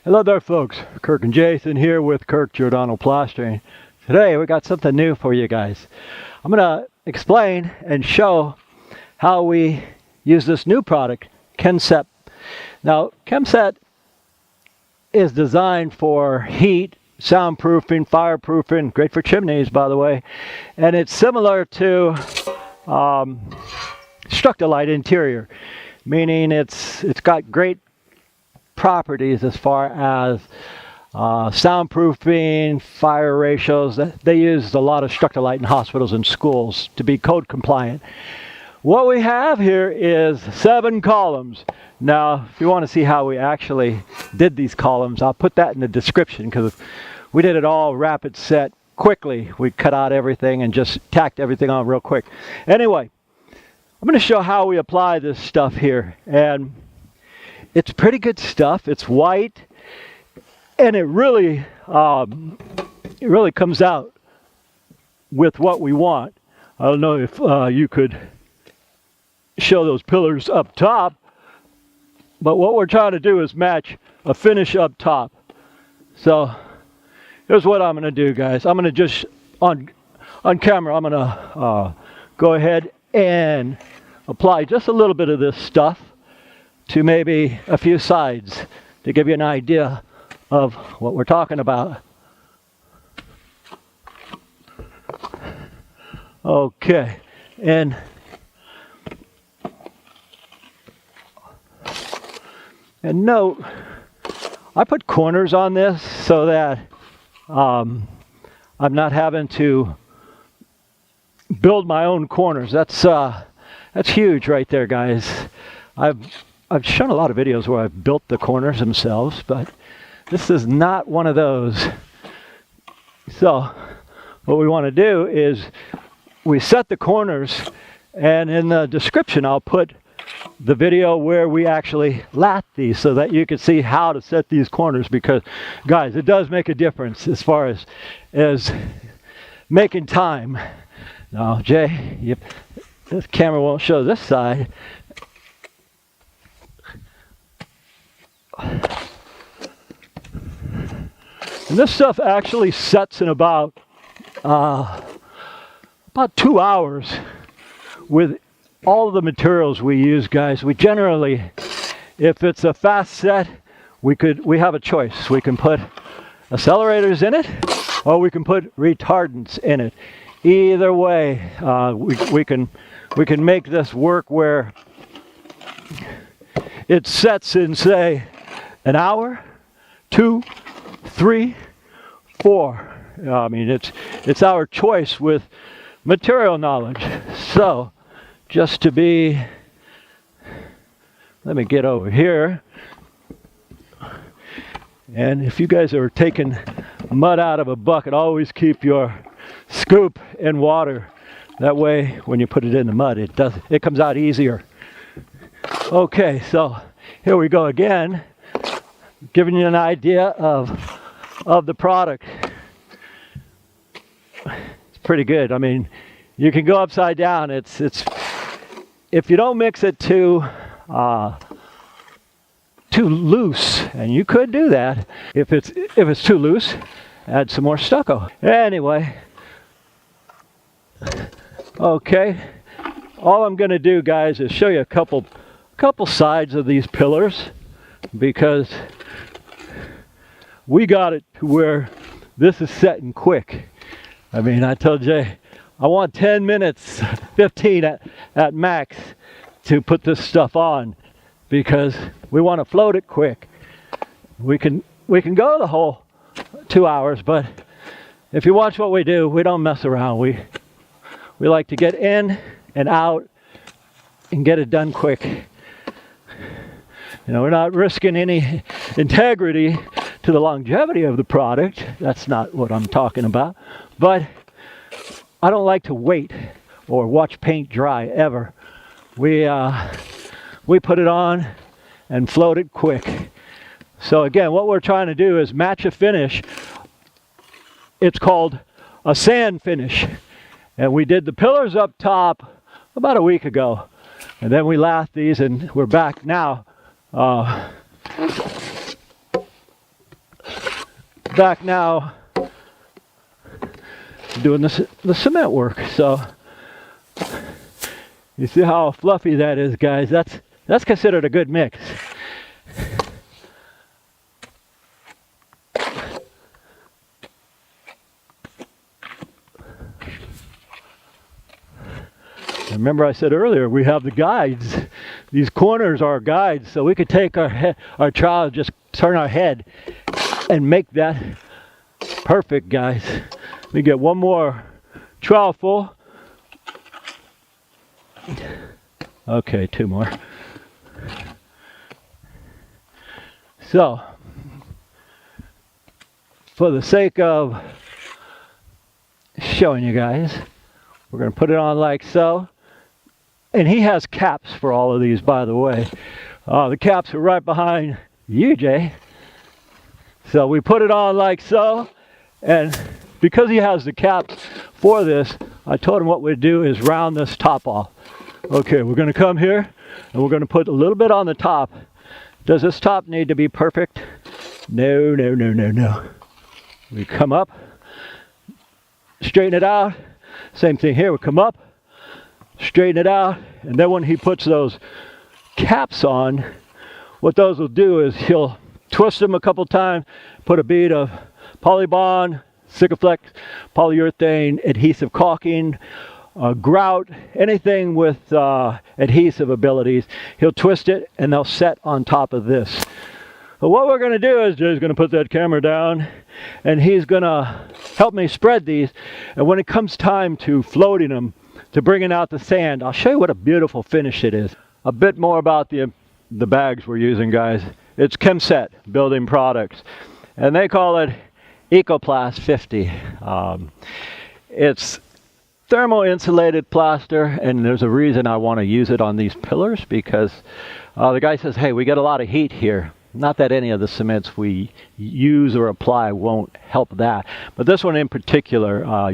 Hello there folks, Kirk and Jason here with Kirk Giordano Plastering. Today we got something new for you guys. I'm going to explain and show how we use this new product, ChemSet. Now ChemSet is designed for heat, soundproofing, fireproofing, great for chimneys by the way, and it's similar to Structilite interior, meaning it's got great properties as far as soundproofing, fire ratios. They use a lot of Structilite in hospitals and schools to be code compliant. What we have here is 7 columns. Now, if you want to see how we actually did these columns, I'll put that in the description because we did it all rapid set quickly. We cut out everything and just tacked everything on real quick. Anyway, I'm going to show how we apply this stuff here. And it's pretty good stuff. It's white, and it really comes out with what we want. I don't know if you could show those pillars up top, but what we're trying to do is match a finish up top. So here's what I'm going to do, guys. I'm going to just on camera. I'm going to go ahead and apply just a little bit of this stuff to maybe a few sides to give you an idea of what we're talking about. Okay, and note, I put corners on this so that I'm not having to build my own corners. That's huge right there, guys. I've shown a lot of videos where I've built the corners themselves, but this is not one of those. So what we want to do is we set the corners, and in the description I'll put the video where we actually lat these so that you can see how to set these corners, because guys, it does make a difference as far as making time. Now Jay, this camera won't show this side. And this stuff actually sets in about 2 hours with all of the materials we use, guys. We generally, if it's a fast set, we have a choice. We can put accelerators in it, or we can put retardants in it. Either way, we can make this work where it sets in, say, an hour, 2, 3, 4. I mean, it's our choice with material knowledge. So, just to be, let me get over here. And if you guys are taking mud out of a bucket, always keep your scoop in water. That way, when you put it in the mud, it comes out easier. Okay, so here we go again, giving you an idea of the product. It's pretty good. I mean, you can go upside down. It's if you don't mix it too loose, and you could do that. If it's too loose, add some more stucco. Anyway, okay. All I'm going to do, guys, is show you a couple sides of these pillars, because we got it to where this is setting quick. I mean, I told Jay I want 10 minutes, 15 at max to put this stuff on, because we want to float it quick. We can go the whole 2 hours, but if you watch what we do, we don't mess around. We like to get in and out and get it done quick. You know, we're not risking any integrity to the longevity of the product. That's not what I'm talking about. But I don't like to wait or watch paint dry ever. We put it on and float it quick. So again, what we're trying to do is match a finish. It's called a sand finish. And we did the pillars up top about a week ago. And then we lathed these, and we're back now back now doing the cement work. So you see how fluffy that is, guys. That's considered a good mix. Remember I said earlier, we have the guides. These corners are guides, so we could take our trowel, just turn our head and make that perfect, guys. Let me get one more trowel full. Okay, two more. So, for the sake of showing you guys, we're going to put it on like so. And he has caps for all of these, by the way. The caps are right behind you, Jay. So we put it on like so. And because he has the caps for this, I told him what we'd do is round this top off. Okay, we're going to come here and we're going to put a little bit on the top. Does this top need to be perfect? No, no, no, no, no. We come up, straighten it out. Same thing here, we come up, straighten it out, and then when he puts those caps on, what those will do is he'll twist them a couple times, put a bead of Polybond, Sikaflex, polyurethane, adhesive caulking, grout, anything with adhesive abilities. He'll twist it and they'll set on top of this. But what we're going to do is Jay's going to put that camera down and he's going to help me spread these. And when it comes time to floating them, to bringing out the sand, I'll show you what a beautiful finish it is. A bit more about the bags we're using, guys. It's Chemset Building Products. And they call it Ekoplast 50. It's thermal insulated plaster, and there's a reason I want to use it on these pillars, because the guy says, hey, we get a lot of heat here. Not that any of the cements we use or apply won't help that, but this one in particular,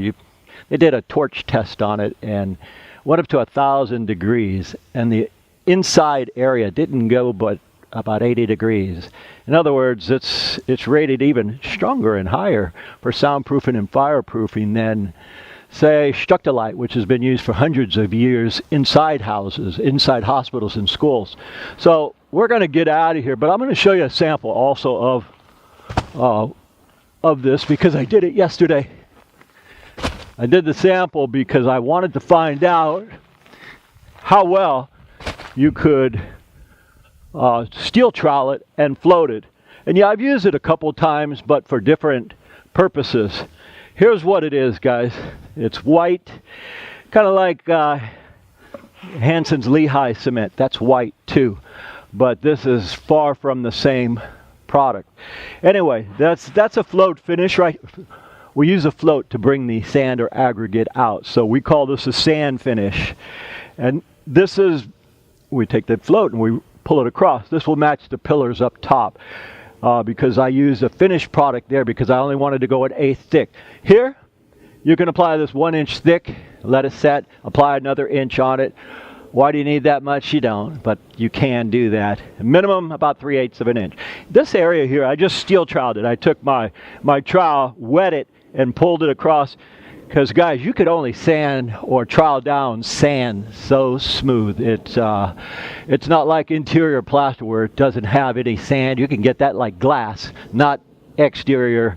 they did a torch test on it and went up to 1,000 degrees, and the inside area didn't go but about 80 degrees. In other words, it's rated even stronger and higher for soundproofing and fireproofing than, say, Structolite, which has been used for hundreds of years inside houses, inside hospitals and schools. So we're going to get out of here, but I'm going to show you a sample also of this, because I did it yesterday. I did the sample because I wanted to find out how well you could steel trowel it and float it. And yeah, I've used it a couple times, but for different purposes. Here's what it is, guys. It's white, kind of like Hansen's Lehigh cement. That's white too, but this is far from the same product. Anyway, that's a float finish, right? We use a float to bring the sand or aggregate out, so we call this a sand finish. And this is, we take the float and we pull it across. This will match the pillars up top. Because I use a finished product there because I only wanted to go at 1/8 thick. Here, you can apply this 1 inch thick, let it set, apply another inch on it. Why do you need that much? You don't, but you can do that. Minimum about 3/8 of an inch. This area here, I just steel troweled it. I took my trowel, wet it, and pulled it across. Because guys, you could only sand or trowel down sand so smooth. It's not like interior plaster where it doesn't have any sand. You can get that like glass, not exterior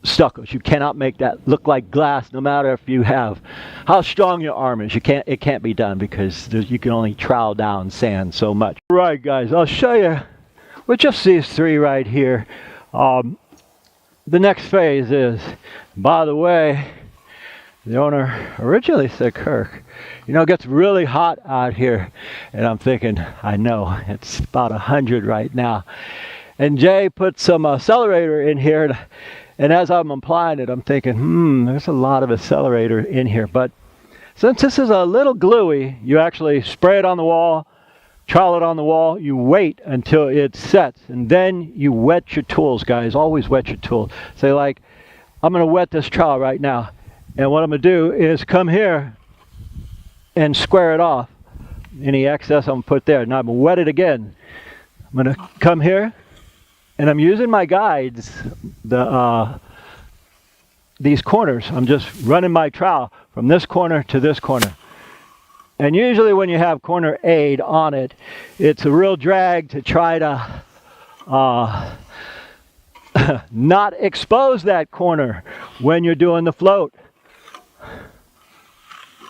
stuccos. You cannot make that look like glass, no matter if you have how strong your arm is. It can't be done because you can only trowel down sand so much. Right, guys, I'll show you with just these three right here. The next phase is, by the way, the owner originally said, Kirk, you know, it gets really hot out here. And I'm thinking, I know, it's about 100 right now. And Jay put some accelerator in here. And as I'm applying it, I'm thinking, there's a lot of accelerator in here. But since this is a little gluey, you actually spray it on the wall, trowel it on the wall, you wait until it sets. And then you wet your tools, guys. Always wet your tools. Say like, I'm going to wet this trowel right now. And what I'm going to do is come here and square it off. Any excess I'm going to put there. Now I'm going to wet it again. I'm going to come here And I'm using my guides, these corners. I'm just running my trowel from this corner to this corner. And usually when you have corner aid on it, it's a real drag to try to not expose that corner when you're doing the float.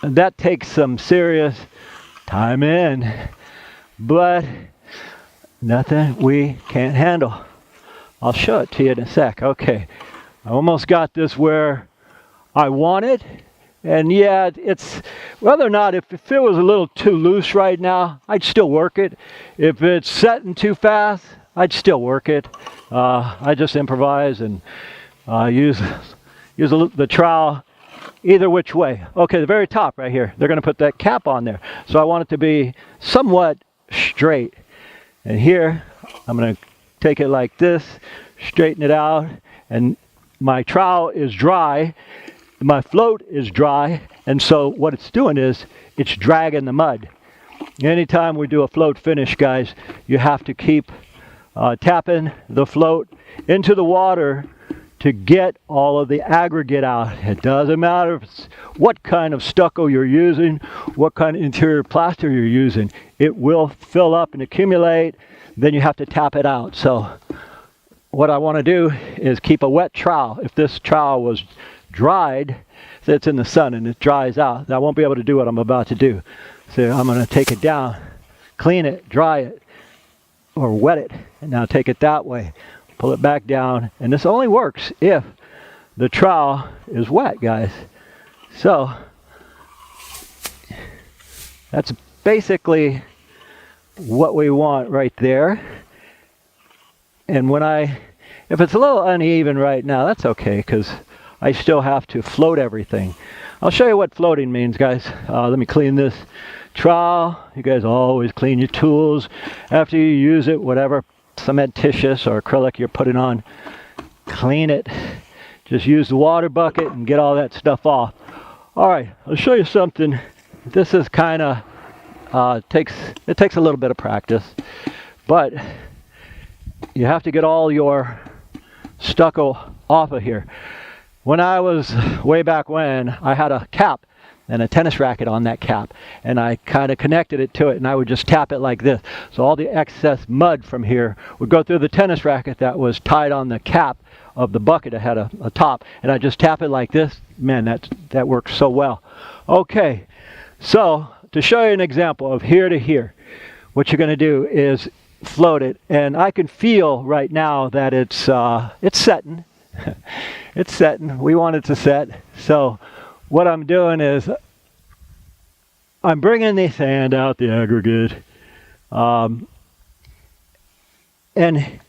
And that takes some serious time in, but nothing we can't handle. I'll show it to you in a sec. Okay, I almost got this where I want it. And yeah, it's whether or not, if it was a little too loose right now, I'd still work it. If it's setting too fast, I'd still work it. I just improvise and use the trowel either which way. Okay, the very top right here, they're going to put that cap on there. So I want it to be somewhat straight. And here, I'm going to take it like this, straighten it out, and my trowel is dry. My float is dry, and so what it's doing is it's dragging the mud. Anytime we do a float finish, guys, you have to keep tapping the float into the water to get all of the aggregate out. It doesn't matter what kind of stucco you're using, what kind of interior plaster you're using. It will fill up and accumulate, then you have to tap it out. So what I want to do is keep a wet trowel. If this trowel was dried, so it's in the sun and it dries out, I won't be able to do what I'm about to do. So I'm going to take it down, clean it, dry it, or wet it, and now take it that way, pull it back down, and this only works if the trowel is wet, guys. So that's basically what we want right there. And if it's a little uneven right now, that's okay, because I still have to float everything. I'll show you what floating means, guys. Let me clean this trowel. You guys always clean your tools after you use it, whatever cementitious or acrylic you're putting on. Clean it. Just use the water bucket and get all that stuff off. All right, I'll show you something. This is kind of, takes a little bit of practice, but you have to get all your stucco off of here. When I was way back when, I had a cap and a tennis racket on that cap, and I kind of connected it to it, and I would just tap it like this. So all the excess mud from here would go through the tennis racket that was tied on the cap of the bucket. It had a top, and I just tap it like this. Man, that works so well. Okay, so to show you an example of here to here, what you're going to do is float it, and I can feel right now that it's setting. It's setting. We want it to set. So what I'm doing is I'm bringing the sand out, the aggregate, and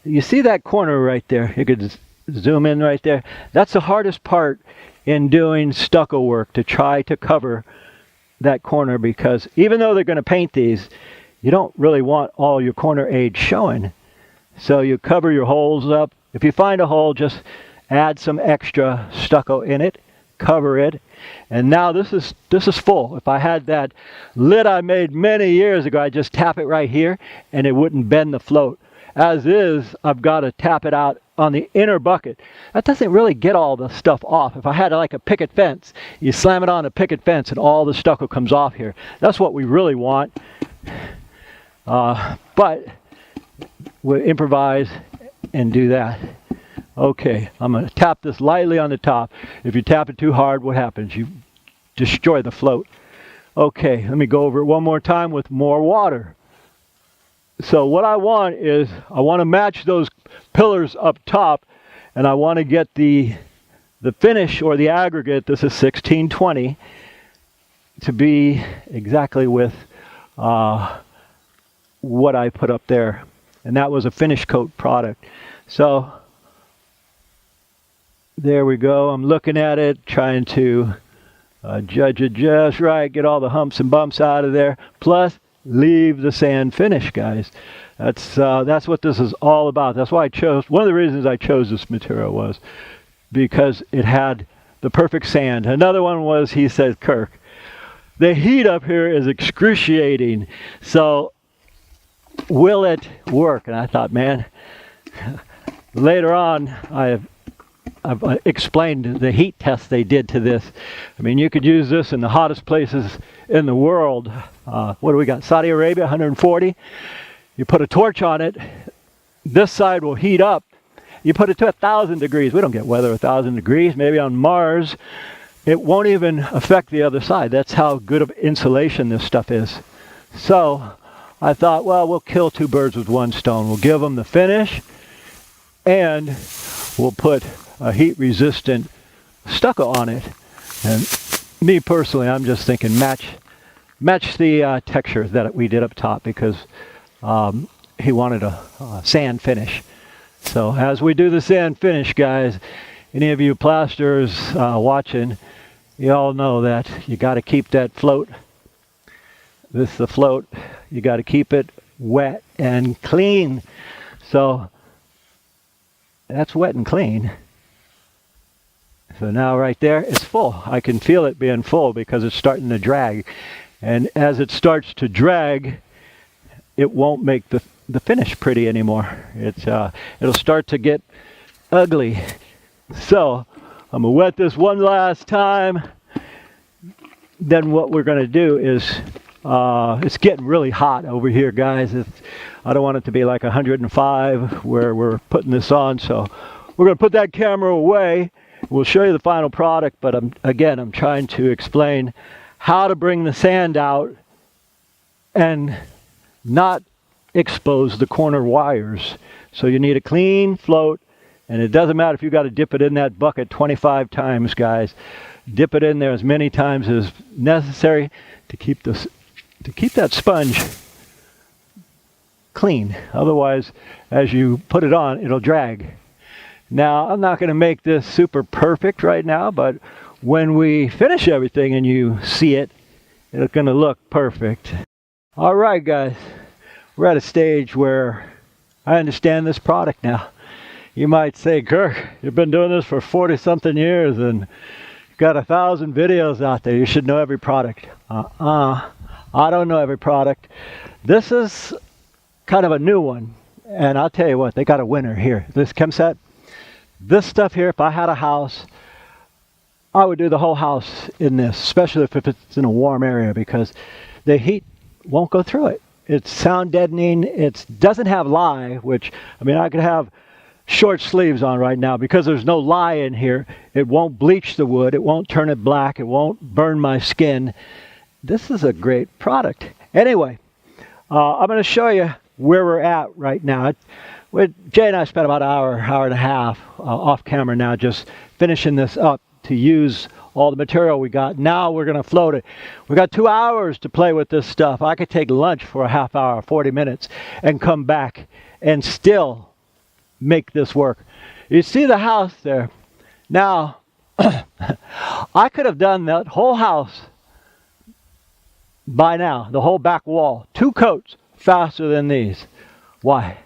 you see that corner right there. You could zoom in right there. That's the hardest part in doing stucco work, to try to cover that corner, because even though they're going to paint these, you don't really want all your corner aid showing. So you cover your holes up. If you find a hole, just add some extra stucco in it, cover it, and now this is full. If I had that lid I made many years ago, I'd just tap it right here and it wouldn't bend the float. As is, I've got to tap it out on the inner bucket. That doesn't really get all the stuff off. If I had like a picket fence, you slam it on a picket fence and all the stucco comes off here. That's what we really want. But we'll improvise and do that. Okay, I'm going to tap this lightly on the top. If you tap it too hard, what happens? You destroy the float. Okay, let me go over it one more time with more water. So what I want is, I want to match those pillars up top, and I want to get the finish, or the aggregate, this is 1620, to be exactly with what I put up there. And that was a finish coat product. So there we go. I'm looking at it, trying to judge it just right, get all the humps and bumps out of there, plus leave the sand finish, guys. That's what this is all about. That's why one of the reasons I chose this material was because it had the perfect sand. Another one was, he said, Kirk, the heat up here is excruciating, so will it work? And I thought, man, later on, I've explained the heat test they did to this. I mean, you could use this in the hottest places in the world. What do we got? Saudi Arabia, 140. You put a torch on it, this side will heat up. You put it to 1,000 degrees. We don't get weather 1,000 degrees. Maybe on Mars, it won't even affect the other side. That's how good of insulation this stuff is. So I thought, well, we'll kill two birds with one stone. We'll give them the finish, and we'll put a heat-resistant stucco on it. And me personally, I'm just thinking match the texture that we did up top, because he wanted a sand finish. So as we do the sand finish, guys, any of you plasters watching, you all know that you got to keep that float. This is the float. You got to keep it wet and clean. So that's wet and clean. So now right there, it's full. I can feel it being full because it's starting to drag. And as it starts to drag, it won't make the finish pretty anymore. It'll start to get ugly. So I'm gonna wet this one last time. Then what we're gonna do is, it's getting really hot over here, guys. I don't want it to be like 105 where we're putting this on. So we're gonna put that camera away. We'll show you the final product, but I'm trying to explain how to bring the sand out and not expose the corner wires. So you need a clean float, and it doesn't matter if you got to dip it in that bucket 25 times, guys. Dip it in there as many times as necessary to keep that sponge clean. Otherwise, as you put it on, it'll drag. Now, I'm not going to make this super perfect right now, but when we finish everything and you see it, it's going to look perfect. All right, guys. We're at a stage where I understand this product now. You might say, Kirk, you've been doing this for 40-something years and you've got 1,000 videos out there. You should know every product. I don't know every product. This is kind of a new one. And I'll tell you what, they got a winner here. This ChemSet, this stuff here, if I had a house, I would do the whole house in this, especially if it's in a warm area, because the heat won't go through it. It's sound deadening. It doesn't have lye, which, I mean, I could have short sleeves on right now. Because there's no lye in here, it won't bleach the wood. It won't turn it black. It won't burn my skin. This is a great product. Anyway, I'm going to show you where we're at right now. Jay and I spent about an hour and a half off camera now, just finishing this up to use all the material we got. Now we're going to float it. We got 2 hours to play with this stuff. I could take lunch for a half hour, 40 minutes, and come back and still make this work. You see the house there? Now, I could have done that whole house by now, the whole back wall, 2 coats faster than these. Why?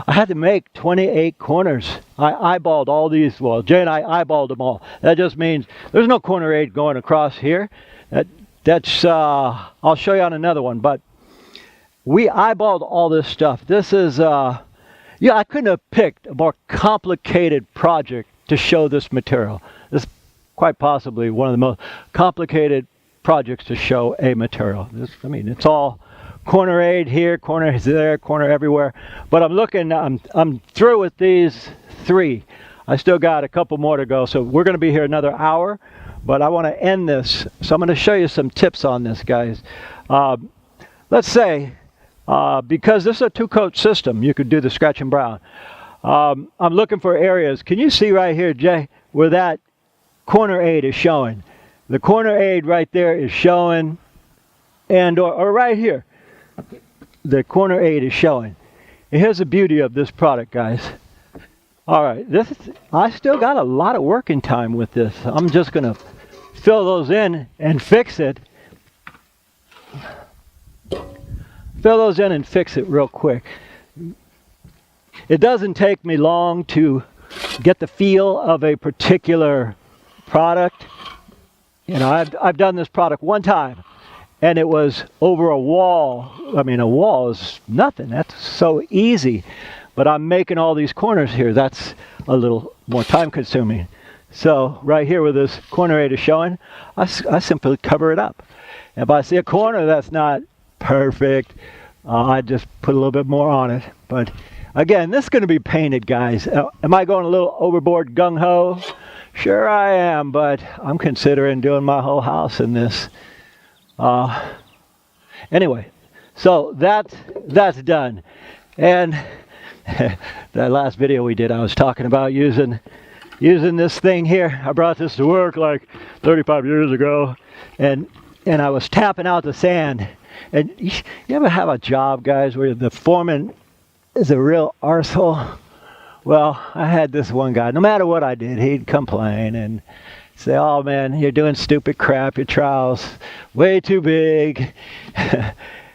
I had to make 28 corners. I eyeballed all these. Well, Jay and I eyeballed them all. That just means there's no corner aid going across here. That's I'll show you on another one. But we eyeballed all this stuff. This is I couldn't have picked a more complicated project to show this material. This is quite possibly one of the most complicated projects to show a material. It's all corner aid here, corner there, corner everywhere. But I'm through with these 3. I still got a couple more to go, so we're going to be here another hour. But I want to end this, so I'm going to show you some tips on this, guys. Let's say, because this is a 2-coat system, you could do the scratch and brown. I'm looking for areas. Can you see right here, Jay, where that corner aid is showing? The corner aid right there is showing, and or right here. The corner aid is showing. And here's the beauty of this product, guys. All right, I still got a lot of working time with this. I'm just going to fill those in and fix it. Fill those in and fix it real quick. It doesn't take me long to get the feel of a particular product. You know, I've done this product one time. And it was over a wall. I mean, a wall is nothing. That's so easy. but I'm making all these corners here. That's a little more time consuming. So right here where this corner radius is showing, I simply cover it up. If I see a corner that's not perfect, I just put a little bit more on it. But again, this is going to be painted, guys. Am I going a little overboard gung-ho? Sure I am, but I'm considering doing my whole house in this. Anyway, so that's done. And that last video we did, I was talking about using this thing here. I brought this to work like 35 years ago, and I was tapping out the sand. And you ever have a job, guys, where the foreman is a real arsehole? Well, I had this one guy, no matter what I did, he'd complain and say, oh man, you're doing stupid crap, your trowel's way too big.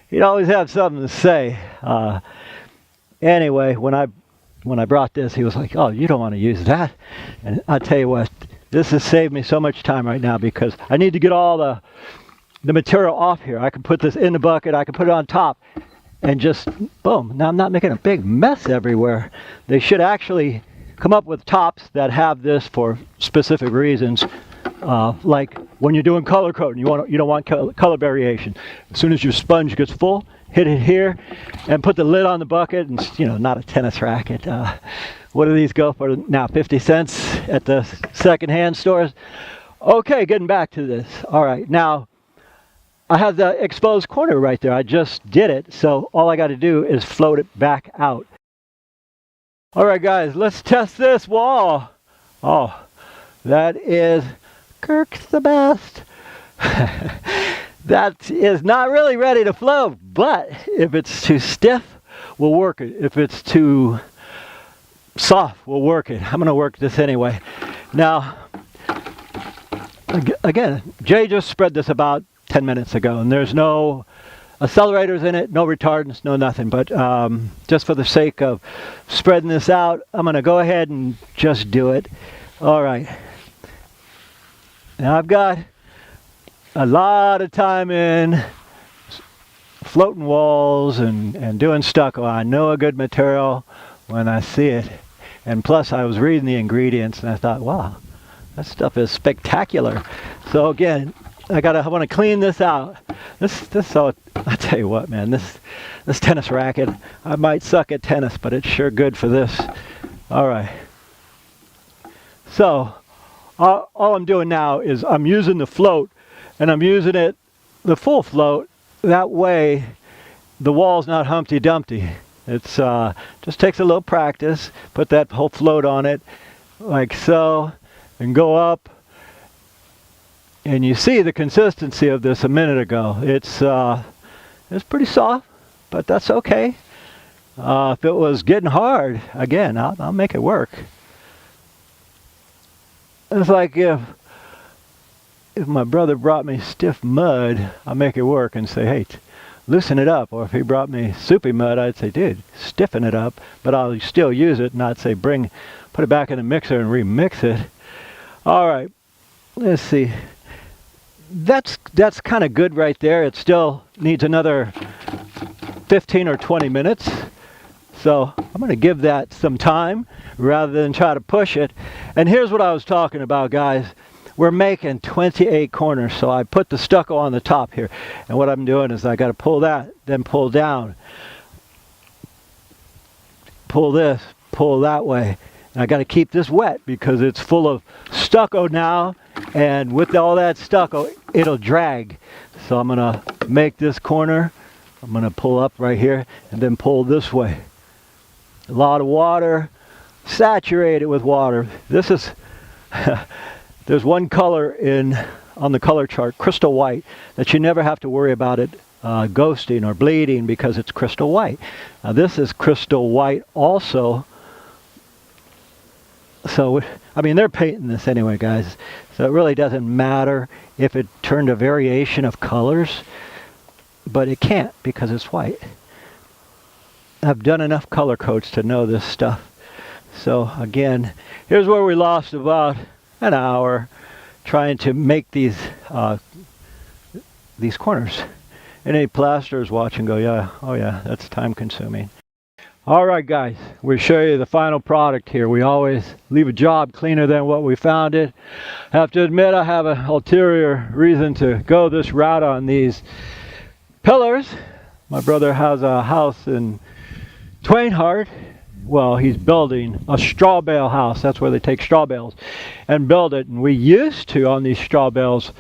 He'd always have something to say. Anyway, when I brought this, he was like, oh, you don't want to use that. And I'll tell you what, this has saved me so much time right now because I need to get all the material off here. I can put this in the bucket, I can put it on top, and just boom. Now I'm not making a big mess everywhere. They should actually come up with tops that have this for specific reasons. Like when you're doing color coding, you don't want color variation. As soon as your sponge gets full, hit it here and put the lid on the bucket, and not a tennis racket. What do these go for now? 50 cents at the secondhand stores. Okay, getting back to this. All right, now I have the exposed corner right there. I just did it, so all I got to do is float it back out. All right, guys, let's test this wall. Oh, that is Kirk's the best. That is not really ready to float, but if it's too stiff, we'll work it. If it's too soft, we'll work it. I'm going to work this anyway. Now, again, Jay just spread this about 10 minutes ago, and there's no accelerators in it, no retardants, no nothing. But just for the sake of spreading this out, I'm going to go ahead and just do it. All right. Now I've got a lot of time in floating walls and doing stucco. I know a good material when I see it. And plus I was reading the ingredients and I thought, wow, that stuff is spectacular. So again, I want to clean this out. So I tell you what, man, this tennis racket, I might suck at tennis, but it's sure good for this. All right. So all I'm doing now is I'm using the float, and I'm using it the full float. That way, the wall's not Humpty Dumpty. It's just takes a little practice. Put that whole float on it, like so, and go up. And you see the consistency of this a minute ago. It's pretty soft, but that's okay. If it was getting hard, again, I'll make it work. It's like if my brother brought me stiff mud, I'll make it work and say, hey, loosen it up. Or if he brought me soupy mud, I'd say, dude, stiffen it up. But I'll still use it, not say put it back in the mixer and remix it. All right, let's see. That's kind of good right there. It still needs another 15 or 20 minutes. So I'm going to give that some time rather than try to push it. And here's what I was talking about, guys. We're making 28 corners, so I put the stucco on the top here. And what I'm doing is I got to pull that, then pull down. Pull this, pull that way. And I got to keep this wet because it's full of stucco now. And with all that stucco, it'll drag. So I'm going to make this corner. I'm going to pull up right here and then pull this way. A lot of water, saturate it with water. This is, there's one color on the color chart, crystal white, that you never have to worry about it ghosting or bleeding because it's crystal white. Now this is crystal white also. So, I mean, they're painting this anyway, guys. So it really doesn't matter if it turned a variation of colors, but it can't because it's white. I've done enough color coats to know this stuff. So again, here's where we lost about an hour trying to make these corners. And any plasters watch and go, yeah, oh yeah, that's time consuming. All right, guys, we'll show you the final product here. We always leave a job cleaner than what we found it. Have to admit, I have an ulterior reason to go this route on these pillars. My brother has a house in Twainhart. Well, he's building a straw bale house. That's where they take straw bales and build it. And we used to, on these straw bales,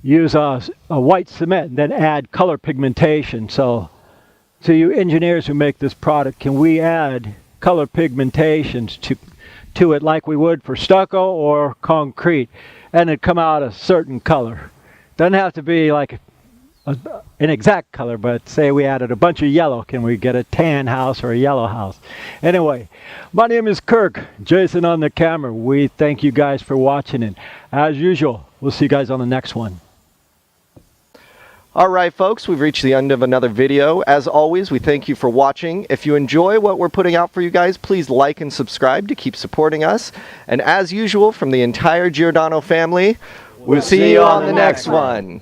use a white cement and then add color pigmentation. So you engineers who make this product, can we add color pigmentations to it like we would for stucco or concrete, and it come out a certain color? Doesn't have to be like an exact color, but say we added a bunch of yellow, can we get a tan house or a yellow house? Anyway, my name is Kirk, Jason on the camera. We thank you guys for watching, and as usual, we'll see you guys on the next one. Alright folks, we've reached the end of another video. As always, we thank you for watching. If you enjoy what we're putting out for you guys, please like and subscribe to keep supporting us. And as usual, from the entire Giordano family, we'll see you on the next one.